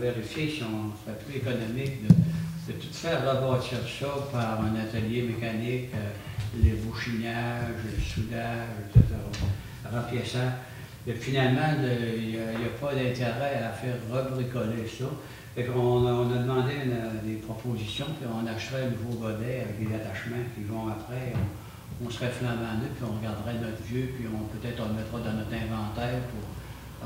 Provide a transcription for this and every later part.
vérifié si on serait plus économique de tout faire rebâtir ça par un atelier mécanique, les bouchinages, le soudage, etc., remplissage. Et finalement, il n'y a pas d'intérêt à faire rebricoler ça. Fait qu'on a demandé des propositions, puis on achèterait un nouveau godet avec des attachements qui vont après. On serait flambant neuf, puis on regarderait notre vieux, puis peut-être on le mettra dans notre inventaire pour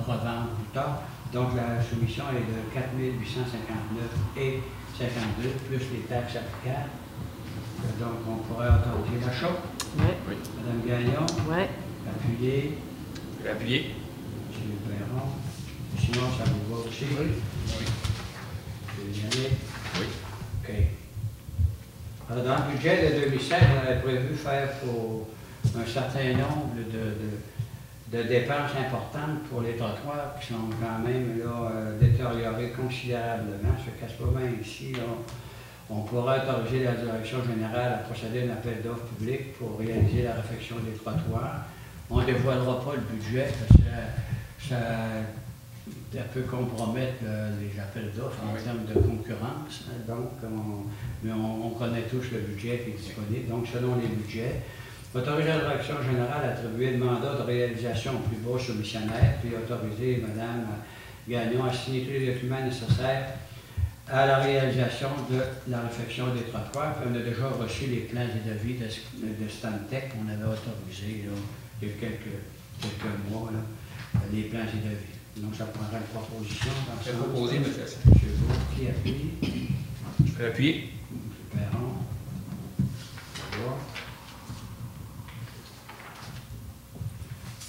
revendre plus tard. Donc la soumission est de 4 859 et 52, plus les taxes applicables. Donc on pourrait autoriser l'achat. Oui. Madame Gagnon. Oui. Appuyé. Appuyé. M. Perron. Sinon, ça vous va aussi? Oui. Oui. OK. Alors, dans le budget de 2016, on avait prévu faire pour un certain nombre de dépenses importantes pour les trottoirs qui sont quand même là, détériorés considérablement. Ce qu'à ce moment ici, on pourrait autoriser la direction générale à procéder à un appel d'offres public pour réaliser la réfection des trottoirs. On ne dévoilera pas le budget parce que ça peut compromettre les appels d'offres en termes de concurrence. Donc, mais on connaît tous le budget qui est disponible. Donc, selon les budgets, autoriser la direction générale à attribuer le mandat de réalisation au plus bas soumissionnaire, puis autoriser Mme Gagnon à signer tous les documents nécessaires à la réalisation de la réfection des trottoirs. Puis on a déjà reçu les plans et devis de Stantec qu'on avait autorisé là, il y a quelques mois, là, les plans et devis. Donc ça prendra une proposition. Je vais proposer, M. Hassan. M. Beau, qui appuie? Je peux appuyer. M. Perron.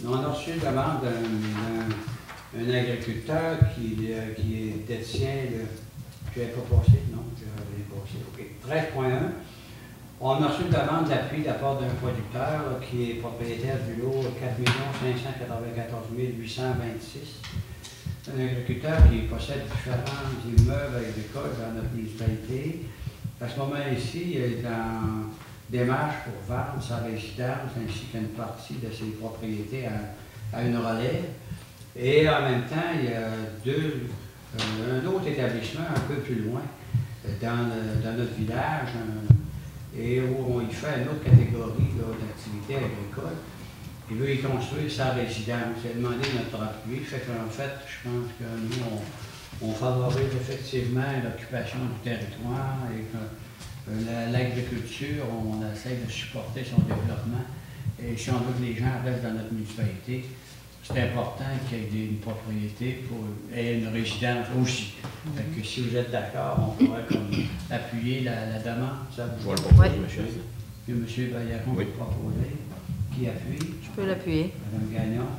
On a reçu une demande d'un agriculteur qui détient le... Je n'avais pas passé, non? Je l'avais passé, OK. 13.1. On a reçu une demande d'appui de la part d'un producteur là, qui est propriétaire du lot 4 594 826. C'est un agriculteur qui possède différents immeubles agricoles dans notre municipalité. À ce moment ici, il est en démarche pour vendre sa résidence ainsi qu'une partie de ses propriétés à une relève. Et en même temps, il y a un autre établissement un peu plus loin dans notre village et où il fait une autre catégorie d'activité agricole. Il veut y construire sa résidence. Il a demandé notre appui. Fait qu'en fait, je pense que nous, on favorise effectivement l'occupation du territoire et que l'agriculture, on essaie de supporter son développement. Et si on veut que les gens restent dans notre municipalité, c'est important qu'il y ait une propriété et une résidence aussi. Fait que si vous êtes d'accord, on pourrait appuyer la demande. Ça vous... Je vais le proposer, monsieur. Et M. Baillarron Oui. vous proposer. Qui appuie? Je peux l'appuyer. Mme Gagnon.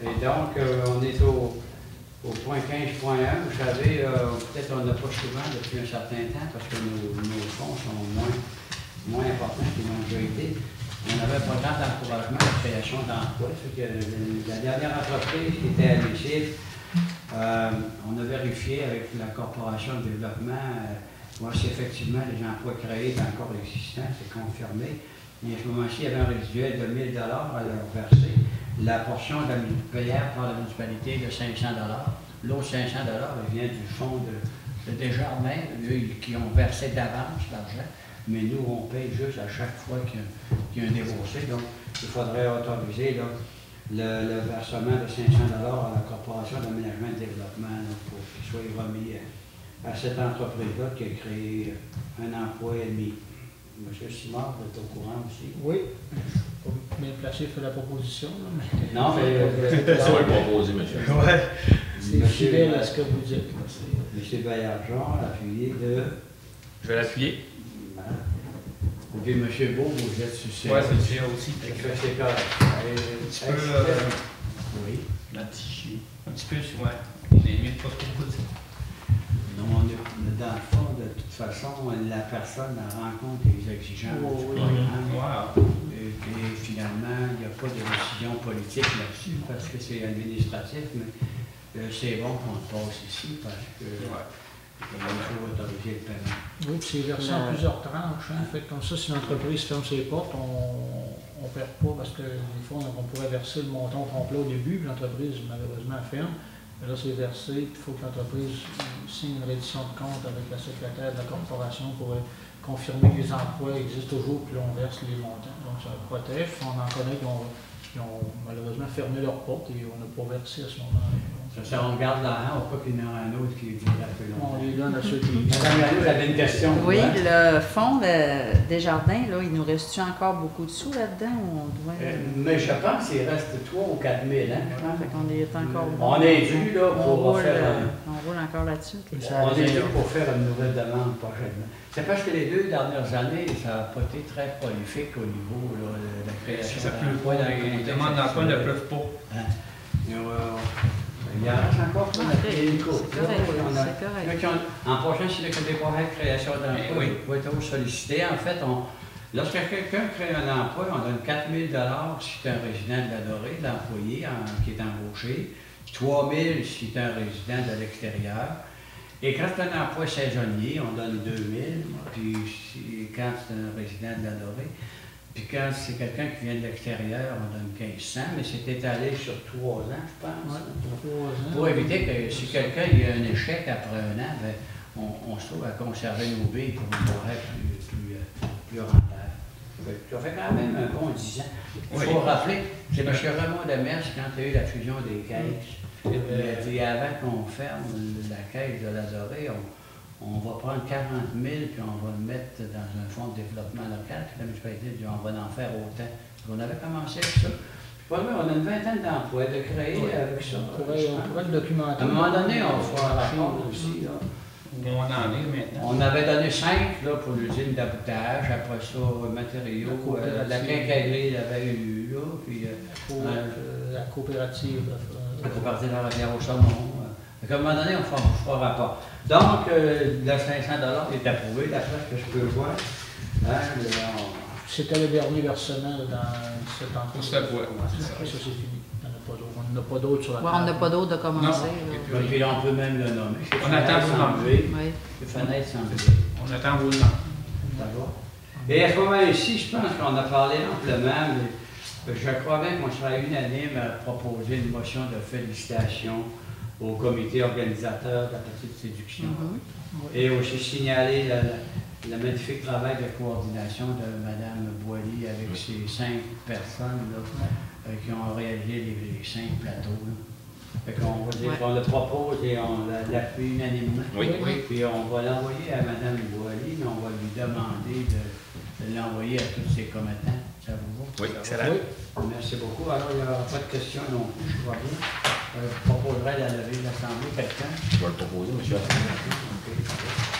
Et donc, on est au point 15.1. Vous savez, peut-être on n'a pas souvent depuis un certain temps parce que nos fonds sont moins importants qu'ils l'ont déjà été. On avait un programme d'encouragement à la création d'emplois. La dernière entreprise qui était admissible, on a vérifié avec la Corporation de développement voir si effectivement les emplois créés étaient encore existants, c'est confirmé. Et à ce moment-ci, il y avait un résiduel de 1 000 $ à leur verser. La portion payable par la municipalité est de 500 $. L'autre 500 $, elle vient du fonds de Desjardins, eux, qui ont versé d'avance l'argent. Mais nous, on paye juste à chaque fois qu'il y a un déboursé. Donc, il faudrait autoriser là, le versement de 500 $ à la Corporation d'aménagement et de développement là, pour qu'il soit remis à cette entreprise-là qui a créé un emploi et demi. M. Simard, vous êtes au courant aussi? Oui. Pas bien placé pour la proposition. Là, mais... Non, mais... Ça va le proposer, monsieur. Oui. C'est fidèle à ce que vous dites. M. Baillargeon, appuyé de... Je vais l'appuyer. Et puis, M. Beau, vous êtes sur Oui, c'est le GA aussi. C'est correct. Un petit peu... Oui. L'antichier. Un petit peu, ouais. On est mieux de pas trop beaucoup. Non, dans le fond, de toute façon, la personne rencontre les exigences du programme. Wow. Et finalement, il n'y a pas de décision politique là-dessus parce que c'est administratif, mais c'est bon qu'on le passe ici parce que il faut autoriser le paiement. Oui, puis c'est versé en plusieurs tranches. Hein. Fait que comme ça, si l'entreprise ferme ses portes, on ne perd pas parce que des fois, on pourrait verser le montant complet au début, puis l'entreprise, malheureusement, ferme. Mais là, c'est versé, puis il faut que l'entreprise signe une reddition de compte avec la secrétaire de la corporation pour confirmer que les emplois existent toujours, puis là, on verse les montants. Donc, ça protège. On en connaît qui ont malheureusement fermé leurs portes et on n'a pas versé à ce moment-là. Ça, on garde l'argent, on pas qu'il y en a un autre qui dure un peu longtemps. On les donne à ceux qui... Madame Lano, vous avez une question? Oui, hein? le fonds Desjardins, là, il nous reste-tu encore beaucoup de sous là-dedans? On doit... Mais je pense qu'il reste 3 ou 4 000, hein, je pense. Fait qu'on est encore... On est dû là, on pour roule, faire on roule encore là-dessus. ok. on est dû pour faire une nouvelle demande prochainement. C'est parce que les 2 dernières années, ça n'a pas été très prolifique au niveau là, de la création Ça pleut pas, les demandes d'emploi ne pleuvent pas. Hein? Il y en reste encore plein. Il y a une couple. C'est correct, On a- c'est correct. Ceux qui ont- En prochain, c'est le des projets de création d'emploi. Oui. Il faut être sollicité. En fait, lorsque quelqu'un crée un emploi, on donne 4 000 si c'est un résident de la Dorée, l'employé qui est embauché, 3 000 si c'est un résident de l'extérieur. Et quand c'est un emploi saisonnier, on donne 2 000, puis quand c'est un résident de la Dorée. Puis quand c'est quelqu'un qui vient de l'extérieur, on donne 1500, mais c'est étalé sur 3 ans, je pense. Pour éviter que si quelqu'un il y a un échec après un an, ben, on se trouve à conserver nos billes pour une durée plus rentable. Ça fait quand même un bon 10 ans. Il faut rappeler, c'est M. Raymond Demers, quand il y a eu la fusion des caisses, il a dit avant qu'on ferme la caisse de la Dorée, on va prendre 40 000 puis on va le mettre dans un fonds de développement local. Puis la municipalité dit on va en faire autant. Puis on avait commencé avec ça. Puis pas loin, on a une vingtaine d'emplois de créer avec ça. On pourrait le documenter. À un moment donné, on fera un rapport aussi. Là. Où on en est maintenant. On avait donné 5 là, pour l'usine d'aboutage, après ça, matériaux, la quincaillerie l'avait eu, là, puis La coopérative. la coopérative de la rivière au saumon. À un moment donné, on fera un rapport. Donc, le 500 est approuvé, d'après ce que je peux voir. Hein, C'était le dernier versement dans cette Pour entreprise. cette voie. Après ça, c'est fini. Il n'y en a pas d'autres. On n'en a pas d'autres sur la Ouais, table. on n'a pas d'autre de commencer. Non. là. puis là, on peut même le nommer. C'est On attend Fenêtre vos noms. Semblé. Oui. C'est Fenêtre Semblé. On attend vos noms. Ça va. Et à ce moment-ci, je pense qu'on a parlé amplement, mais je crois bien qu'on sera unanime à proposer une motion de félicitations au comité organisateur de la petite séduction. Et aussi signaler le magnifique travail de coordination de Mme Boilly avec ces 5 personnes là, qui ont réalisé les 5 plateaux. Là. Fait qu'on va dire qu'on le propose et on l'appuie unanimement. Oui. Puis on va l'envoyer à Mme Boilly, mais on va lui demander de l'envoyer à tous ses commettants. Ça vous va? Oui, excellent. Merci beaucoup. Alors, il n'y aura pas de questions non plus, je crois bien. Je proposerai la levée de l'Assemblée, quelqu'un. Je vais le proposer, monsieur. Ok.